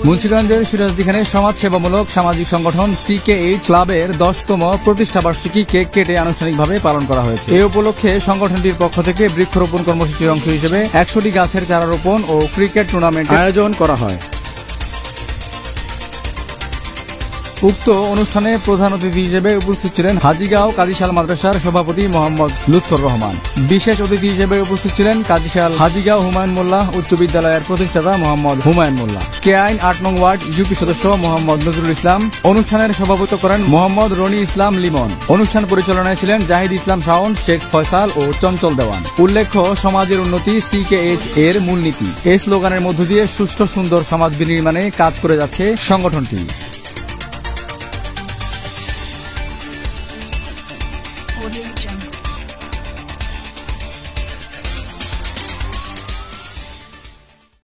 মুন্সিগঞ্জের সিরাজদিখানে সমাজসেবামূলক সামাজিক সংগঠন CKH ক্লাবের 10তম প্রতিষ্ঠা বার্ষিকী কেক কেটে আনুষ্ঠানিকভাবে পালন করা হয়েছে। এই উপলক্ষে সংগঠনটির পক্ষ থেকে বৃক্ষরোপণ কর্মসূচির অংশ হিসেবে 100টি গাছের চারা রোপণ ও ক্রিকেট টুর্নামেন্ট আয়োজন করা হয়। উক্ত অনুষ্ঠানে প্রধান অতিথি হিসেবে উপস্থিত ছিলেন হাজীগাঁও কাজীশাল মাদ্রাসার সভাপতি মোহাম্মদ লুৎফর রহমান। বিশেষ অতিথি হিসেবে উপস্থিত ছিলেন কাজীশাল হাজীগাঁও হুমায়ুন মোল্লা উচ্চ বিদ্যালয়ের প্রতিষ্ঠাতা মোহাম্মদ হুমায়ুন মোল্লা, কেআইন 8 নং ওয়ার্ড ইউপি সদস্য মোহাম্মদ নজরুল ইসলাম। অনুষ্ঠানের সভাপতিত্ব করেন মোহাম্মদ রনি ইসলাম লিমন। অনুষ্ঠান পরিচালনায় ছিলেন জাহিদ ইসলাম শাওন, শেখ ফয়সাল ও চঞ্চল দেওয়ান। উল্লেখ্য, সমাজের উন্নতি CKH এর মূলনীতি। এই স্লোগানের মধ্য দিয়ে সুষ্ঠু সুন্দর সমাজ বিনির্মাণে কাজ করে যাচ্ছে সংগঠনটি।